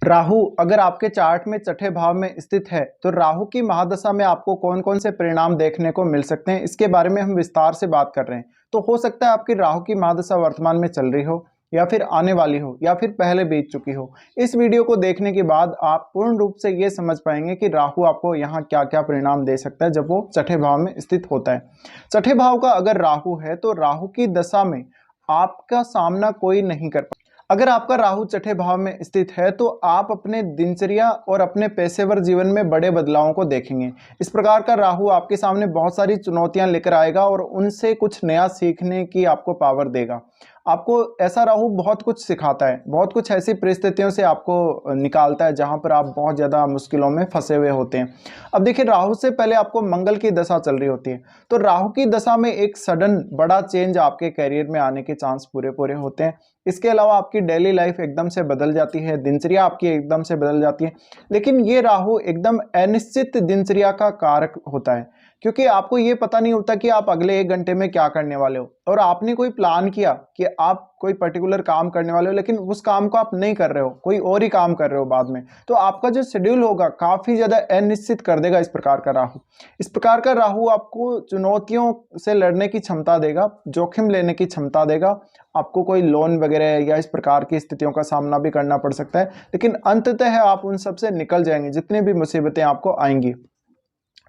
राहु अगर आपके चार्ट में छठे भाव में स्थित है तो राहु की महादशा में आपको कौन कौन से परिणाम देखने को मिल सकते हैं, इसके बारे में हम विस्तार से बात कर रहे हैं। तो हो सकता है आपकी राहु की महादशा वर्तमान में चल रही हो, या फिर आने वाली हो, या फिर पहले बीत चुकी हो। इस वीडियो को देखने के बाद आप पूर्ण रूप से ये समझ पाएंगे कि राहु आपको यहाँ क्या क्या परिणाम दे सकता है जब वो छठे भाव में स्थित होता है। छठे भाव का अगर राहु है तो राहु की दशा में आपका सामना कोई नहीं कर पाएगा। अगर आपका राहु छठे भाव में स्थित है तो आप अपने दिनचर्या और अपने पेशेवर जीवन में बड़े बदलावों को देखेंगे। इस प्रकार का राहु आपके सामने बहुत सारी चुनौतियां लेकर आएगा और उनसे कुछ नया सीखने की आपको पावर देगा। आपको ऐसा राहु बहुत कुछ सिखाता है, बहुत कुछ ऐसी परिस्थितियों से आपको निकालता है जहां पर आप बहुत ज़्यादा मुश्किलों में फंसे हुए होते हैं। अब देखिए, राहु से पहले आपको मंगल की दशा चल रही होती है, तो राहु की दशा में एक सडन बड़ा चेंज आपके करियर में आने के चांस पूरे पूरे होते हैं। इसके अलावा आपकी डेली लाइफ एकदम से बदल जाती है, दिनचर्या आपकी एकदम से बदल जाती है। लेकिन ये राहु एकदम अनिश्चित दिनचर्या का कारक होता है, क्योंकि आपको ये पता नहीं होता कि आप अगले 1 घंटे में क्या करने वाले हो, और आपने कोई प्लान किया कि आप कोई पर्टिकुलर काम करने वाले हो, लेकिन उस काम को आप नहीं कर रहे हो, कोई और ही काम कर रहे हो बाद में, तो आपका जो शेड्यूल होगा काफ़ी ज़्यादा अनिश्चित कर देगा इस प्रकार का राहु। इस प्रकार का राहु आपको चुनौतियों से लड़ने की क्षमता देगा, जोखिम लेने की क्षमता देगा। आपको कोई लोन वगैरह या इस प्रकार की स्थितियों का सामना भी करना पड़ सकता है, लेकिन अंततः आप उन सब से निकल जाएंगे, जितनी भी मुसीबतें आपको आएंगी।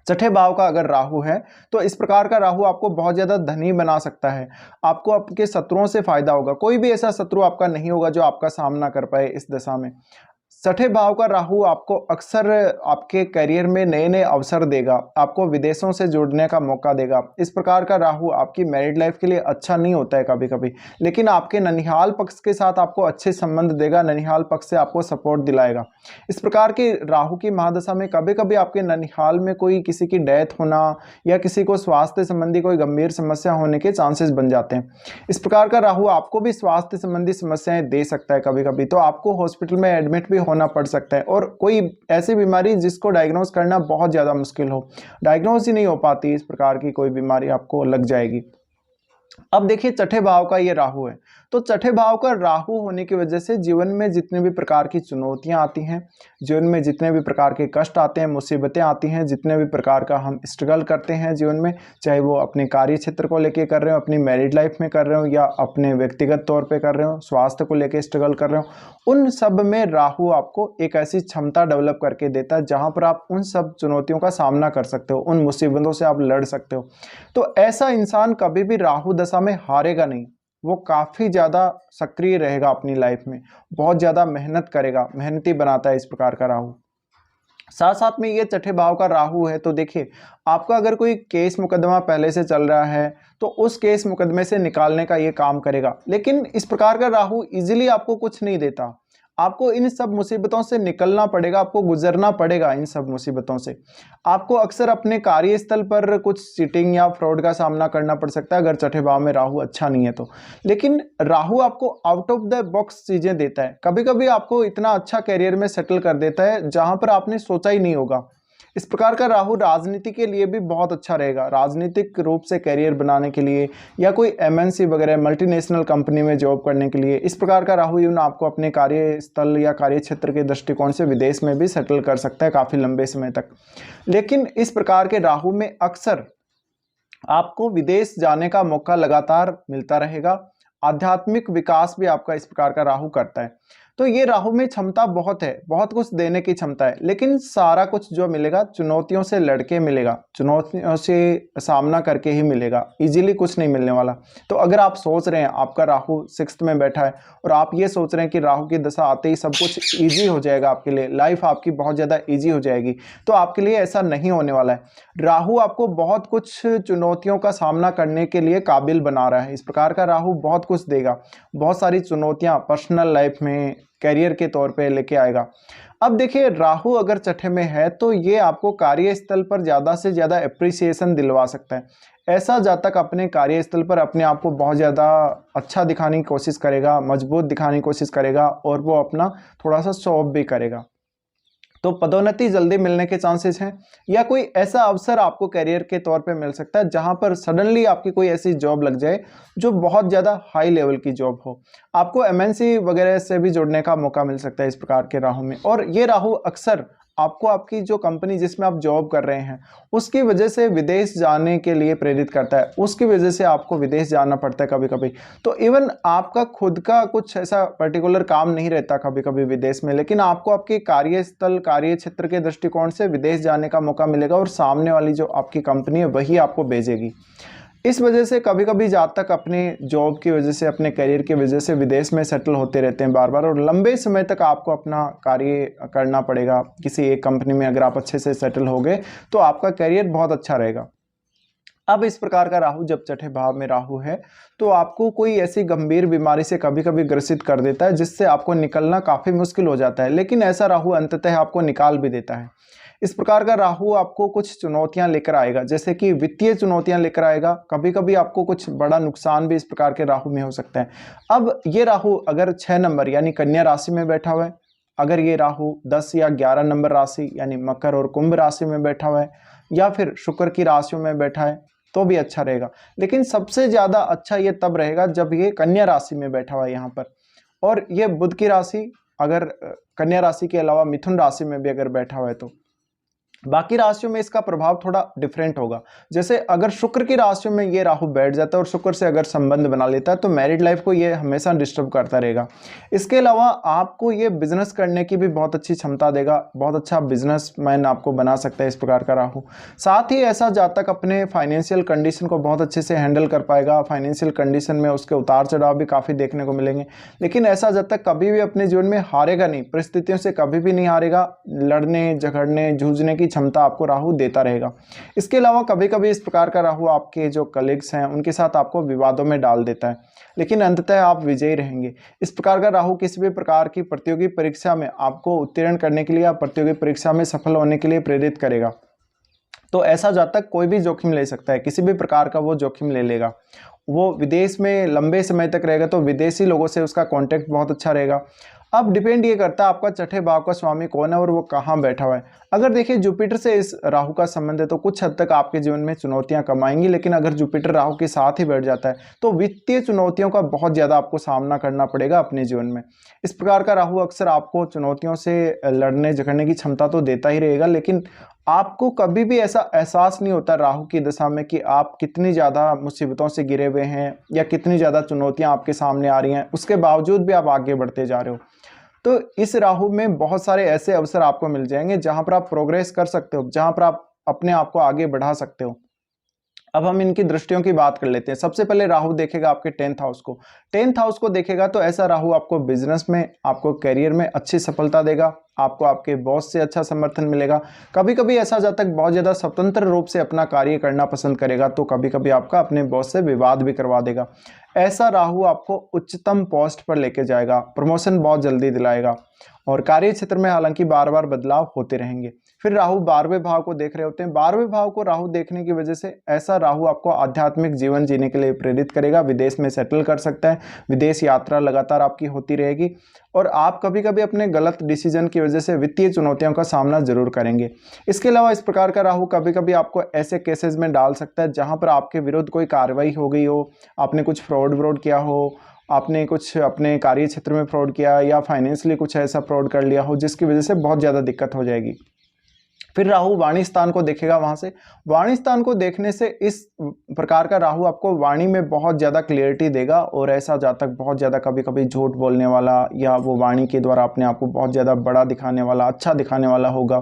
छठे भाव का अगर राहु है तो इस प्रकार का राहु आपको बहुत ज्यादा धनी बना सकता है। आपको आपके शत्रुओं से फायदा होगा, कोई भी ऐसा शत्रु आपका नहीं होगा जो आपका सामना कर पाए इस दशा में। छठे भाव का राहु आपको अक्सर आपके करियर में नए नए अवसर देगा, आपको विदेशों से जुड़ने का मौका देगा। इस प्रकार का राहु आपकी मैरिड लाइफ के लिए अच्छा नहीं होता है कभी कभी, लेकिन आपके ननिहाल पक्ष के साथ आपको अच्छे संबंध देगा, ननिहाल पक्ष से आपको सपोर्ट दिलाएगा। इस प्रकार के राहु की महादशा में कभी कभी आपके ननिहाल में कोई किसी की डेथ होना या किसी को स्वास्थ्य संबंधी कोई गंभीर समस्या होने के चांसेस बन जाते हैं। इस प्रकार का राहु आपको भी स्वास्थ्य संबंधी समस्याएं दे सकता है कभी कभी, तो आपको हॉस्पिटल में एडमिट भी होना पड़ सकता है, और कोई ऐसी बीमारी जिसको डायग्नोज करना बहुत ज़्यादा मुश्किल हो, डायग्नोज ही नहीं हो पाती, इस प्रकार की कोई बीमारी आपको लग जाएगी। अब देखिए, छठे भाव का ये राहु है, तो छठे भाव का राहु होने की वजह से जीवन में जितने भी प्रकार की चुनौतियां आती हैं, जीवन में जितने भी प्रकार के कष्ट आते हैं, मुसीबतें आती हैं, जितने भी प्रकार का हम स्ट्रगल करते हैं जीवन में, चाहे वो अपने कार्य क्षेत्र को लेके कर रहे हो, अपनी मैरिड लाइफ में कर रहे हो, या अपने व्यक्तिगत तौर पे कर रहे हो, स्वास्थ्य को लेके स्ट्रगल कर रहे हो, उन सब में राहु आपको एक ऐसी क्षमता डेवलप करके देता है जहां पर आप उन सब चुनौतियों का सामना कर सकते हो, उन मुसीबतों से आप लड़ सकते हो। तो ऐसा इंसान कभी भी राहु दशा में हारेगा नहीं, वो काफ़ी ज़्यादा सक्रिय रहेगा अपनी लाइफ में, बहुत ज़्यादा मेहनत करेगा, मेहनती बनाता है इस प्रकार का राहु। साथ साथ में ये छठे भाव का राहु है, तो देखिए, आपका अगर कोई केस मुकदमा पहले से चल रहा है तो उस केस मुकदमे से निकालने का ये काम करेगा। लेकिन इस प्रकार का राहु इजीली आपको कुछ नहीं देता, आपको इन सब मुसीबतों से निकलना पड़ेगा, आपको गुजरना पड़ेगा इन सब मुसीबतों से। आपको अक्सर अपने कार्यस्थल पर कुछ चीटिंग या फ्रॉड का सामना करना पड़ सकता है अगर छठे भाव में राहु अच्छा नहीं है तो। लेकिन राहु आपको आउट ऑफ द बॉक्स चीजें देता है, कभी कभी आपको इतना अच्छा करियर में सेटल कर देता है जहां पर आपने सोचा ही नहीं होगा। इस प्रकार का राहु राजनीति के लिए भी बहुत अच्छा रहेगा, राजनीतिक रूप से करियर बनाने के लिए, या कोई एमएनसी वगैरह मल्टीनेशनल कंपनी में जॉब करने के लिए। इस प्रकार का राहु यूं आपको अपने कार्यस्थल या कार्य क्षेत्र के दृष्टिकोण से विदेश में भी सेटल कर सकता है काफ़ी लंबे समय तक। लेकिन इस प्रकार के राहु में अक्सर आपको विदेश जाने का मौका लगातार मिलता रहेगा, आध्यात्मिक विकास भी आपका इस प्रकार का राहु करता है। तो ये राहु में क्षमता बहुत है, बहुत कुछ देने की क्षमता है, लेकिन सारा कुछ जो मिलेगा चुनौतियों से लड़के मिलेगा, चुनौतियों से सामना करके ही मिलेगा, इजीली कुछ नहीं मिलने वाला। तो अगर आप सोच रहे हैं आपका राहु 6th में बैठा है और आप ये सोच रहे हैं कि राहु की दशा आते ही सब कुछ ईजी हो जाएगा, आपके लिए लाइफ आपकी बहुत ज़्यादा ईजी हो जाएगी, तो आपके लिए ऐसा नहीं होने वाला है। राहु आपको बहुत कुछ चुनौतियों का सामना करने के लिए काबिल बना रहा है। इस प्रकार का राहु बहुत कुछ देगा, बहुत सारी चुनौतियां पर्सनल लाइफ में, कैरियर के तौर पे लेके आएगा। अब देखिए, राहु अगर छठे में है तो ये आपको कार्यस्थल पर ज़्यादा से ज़्यादा एप्रिसिएशन दिलवा सकता है। ऐसा जातक अपने कार्यस्थल पर अपने आप को बहुत ज़्यादा अच्छा दिखाने की कोशिश करेगा, मजबूत दिखाने की कोशिश करेगा, और वो अपना थोड़ा सा शो ऑफ भी करेगा। तो पदोन्नति जल्दी मिलने के चांसेस हैं, या कोई ऐसा अवसर आपको करियर के तौर पे मिल सकता है जहां पर सडनली आपकी कोई ऐसी जॉब लग जाए जो बहुत ज़्यादा हाई लेवल की जॉब हो। आपको एमएनसी वगैरह से भी जुड़ने का मौका मिल सकता है इस प्रकार के राहु में। और ये राहु अक्सर आपको आपकी जो कंपनी जिसमें आप जॉब कर रहे हैं उसकी वजह से विदेश जाने के लिए प्रेरित करता है, उसकी वजह से आपको विदेश जाना पड़ता है कभी कभी। तो इवन आपका खुद का कुछ ऐसा पर्टिकुलर काम नहीं रहता कभी कभी विदेश में, लेकिन आपको आपके कार्यस्थल कार्य क्षेत्र के दृष्टिकोण से विदेश जाने का मौका मिलेगा और सामने वाली जो आपकी कंपनी है वही आपको भेजेगी। इस वजह से कभी कभी जातक अपने जॉब की वजह से, अपने करियर की वजह से विदेश में सेटल होते रहते हैं बार बार, और लंबे समय तक आपको अपना कार्य करना पड़ेगा किसी एक कंपनी में। अगर आप अच्छे से सेटल हो गए तो आपका करियर बहुत अच्छा रहेगा। अब इस प्रकार का राहु जब छठे भाव में राहु है तो आपको कोई ऐसी गंभीर बीमारी से कभी कभी ग्रसित कर देता है जिससे आपको निकलना काफ़ी मुश्किल हो जाता है, लेकिन ऐसा राहु अंततः आपको निकाल भी देता है। इस प्रकार का राहु आपको कुछ चुनौतियां लेकर आएगा, जैसे कि वित्तीय चुनौतियां लेकर आएगा। कभी कभी आपको कुछ बड़ा नुकसान भी इस प्रकार के राहु में हो सकता है। अब ये राहु अगर 6 नंबर यानी कन्या राशि में बैठा हुआ है, अगर ये राहु 10 या 11 नंबर राशि यानी मकर और कुंभ राशि में बैठा हुआ है, या फिर शुक्र की राशियों में बैठा है तो भी अच्छा रहेगा। लेकिन सबसे ज़्यादा अच्छा ये तब रहेगा जब ये कन्या राशि में बैठा हुआ है यहाँ पर, और ये बुध की राशि अगर कन्या राशि के अलावा मिथुन राशि में भी अगर बैठा हुआ है तो। बाकी राशियों में इसका प्रभाव थोड़ा डिफरेंट होगा। जैसे अगर शुक्र की राशियों में ये राहु बैठ जाता है और शुक्र से अगर संबंध बना लेता है तो मैरिड लाइफ को ये हमेशा डिस्टर्ब करता रहेगा। इसके अलावा आपको ये बिजनेस करने की भी बहुत अच्छी क्षमता देगा, बहुत अच्छा बिजनेसमैन आपको बना सकता है इस प्रकार का राहु। साथ ही ऐसा जातक अपने फाइनेंशियल कंडीशन को बहुत अच्छे से हैंडल कर पाएगा। फाइनेंशियल कंडीशन में उसके उतार चढ़ाव भी काफ़ी देखने को मिलेंगे, लेकिन ऐसा जातक कभी भी अपने जीवन में हारेगा नहीं, परिस्थितियों से कभी भी नहीं हारेगा। लड़ने झगड़ने जूझने की क्षमता आपको राहु देता रहेगा। इसके अलावा कभी कभी इस प्रकार का राहु आपके जो कलीग्स हैं उनके साथ आपको विवादों में डाल देता है, लेकिन अंततः आप विजयी रहेंगे। इस प्रकार का राहु किसी भी प्रकार की प्रतियोगी परीक्षा में आपको उत्तीर्ण करने के लिए या प्रतियोगी परीक्षा में सफल होने के लिए प्रेरित करेगा। तो ऐसा जातक कोई भी जोखिम ले सकता है, किसी भी प्रकार का वो जोखिम ले लेगा। वो विदेश में लंबे समय तक रहेगा तो विदेशी लोगों से उसका कांटेक्ट बहुत अच्छा रहेगा। अब डिपेंड ये करता है आपका छठे भाव का स्वामी कौन है और वो कहाँ बैठा हुआ है। अगर देखिए जुपिटर से इस राहु का संबंध है तो कुछ हद तक आपके जीवन में चुनौतियां कम आएंगी, लेकिन अगर जुपिटर राहु के साथ ही बैठ जाता है तो वित्तीय चुनौतियों का बहुत ज़्यादा आपको सामना करना पड़ेगा अपने जीवन में। इस प्रकार का राहु अक्सर आपको चुनौतियों से लड़ने झगड़ने की क्षमता तो देता ही रहेगा, लेकिन आपको कभी भी ऐसा एहसास नहीं होता राहु की दशा में कि आप कितनी ज़्यादा मुसीबतों से घिरे हुए हैं या कितनी ज़्यादा चुनौतियां आपके सामने आ रही हैं, उसके बावजूद भी आप आगे बढ़ते जा रहे हो। तो इस राहु में बहुत सारे ऐसे अवसर आपको मिल जाएंगे जहां पर आप प्रोग्रेस कर सकते हो, जहां पर आप अपने आप को आगे बढ़ा सकते हो। अब हम इनकी दृष्टियों की बात कर लेते हैं। सबसे पहले राहु देखेगा आपके 10th हाउस को। 10th हाउस को देखेगा तो ऐसा राहु आपको बिजनेस में, आपको करियर में अच्छी सफलता देगा। आपको आपके बॉस से अच्छा समर्थन मिलेगा। कभी कभी ऐसा जातक बहुत ज़्यादा स्वतंत्र रूप से अपना कार्य करना पसंद करेगा तो कभी कभी आपका अपने बॉस से विवाद भी करवा देगा। ऐसा राहु आपको उच्चतम पोस्ट पर लेके जाएगा, प्रमोशन बहुत जल्दी दिलाएगा, और कार्य क्षेत्र में हालांकि बार बार बदलाव होते रहेंगे। फिर राहु 12वें भाव को देख रहे होते हैं। 12वें भाव को राहु देखने की वजह से ऐसा राहु आपको आध्यात्मिक जीवन जीने के लिए प्रेरित करेगा। विदेश में सेटल कर सकता है, विदेश यात्रा लगातार आपकी होती रहेगी, और आप कभी कभी अपने गलत डिसीजन की वजह से वित्तीय चुनौतियों का सामना जरूर करेंगे। इसके अलावा इस प्रकार का राहु कभी कभी आपको ऐसे केसेस में डाल सकता है जहां पर आपके विरुद्ध कोई कार्रवाई हो गई हो, आपने कुछ फ्रॉड किया हो, आपने कुछ अपने कार्य क्षेत्र में फ्रॉड किया या फाइनेंशियली कुछ ऐसा फ्रॉड कर लिया हो जिसकी वजह से बहुत ज़्यादा दिक्कत हो जाएगी। फिर राहु वाणी स्थान को देखेगा। वहां से वाणी स्थान को देखने से इस प्रकार का राहु आपको वाणी में बहुत ज़्यादा क्लियरिटी देगा, और ऐसा जातक बहुत ज़्यादा कभी कभी झूठ बोलने वाला या वो वाणी के द्वारा अपने आप को बहुत ज़्यादा बड़ा दिखाने वाला, अच्छा दिखाने वाला होगा।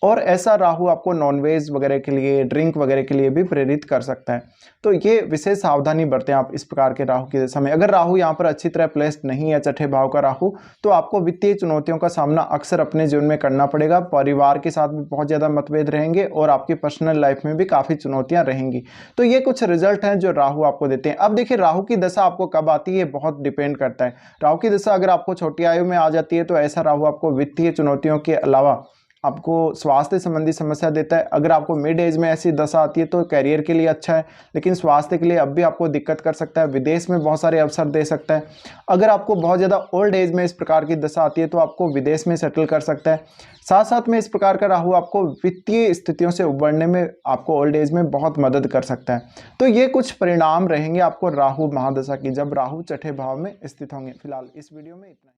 और ऐसा राहु आपको नॉनवेज वगैरह के लिए, ड्रिंक वगैरह के लिए भी प्रेरित कर सकता है। तो ये विशेष सावधानी बरतें आप इस प्रकार के राहु की दशा में। अगर राहु यहाँ पर अच्छी तरह प्लेस्ड नहीं है, छठे भाव का राहु, तो आपको वित्तीय चुनौतियों का सामना अक्सर अपने जीवन में करना पड़ेगा। परिवार के साथ भी बहुत ज़्यादा मतभेद रहेंगे और आपकी पर्सनल लाइफ में भी काफ़ी चुनौतियाँ रहेंगी। तो ये कुछ रिजल्ट हैं जो राहु आपको देते हैं। अब देखिए राहु की दशा आपको कब आती है, बहुत डिपेंड करता है। राहु की दशा अगर आपको छोटी आयु में आ जाती है तो ऐसा राहु आपको वित्तीय चुनौतियों के अलावा आपको स्वास्थ्य संबंधी समस्या देता है। अगर आपको मिड एज में ऐसी दशा आती है तो करियर के लिए अच्छा है, लेकिन स्वास्थ्य के लिए अब भी आपको दिक्कत कर सकता है। विदेश में बहुत सारे अवसर दे सकता है। अगर आपको बहुत ज़्यादा ओल्ड एज में इस प्रकार की दशा आती है तो आपको विदेश में सेटल कर सकता है। साथ साथ में इस प्रकार का राहु आपको वित्तीय स्थितियों से उबरने में आपको ओल्ड एज में बहुत मदद कर सकता है। तो ये कुछ परिणाम रहेंगे आपको राहु महादशा की, जब राहु छठे भाव में स्थित होंगे। फिलहाल इस वीडियो में इतना ही।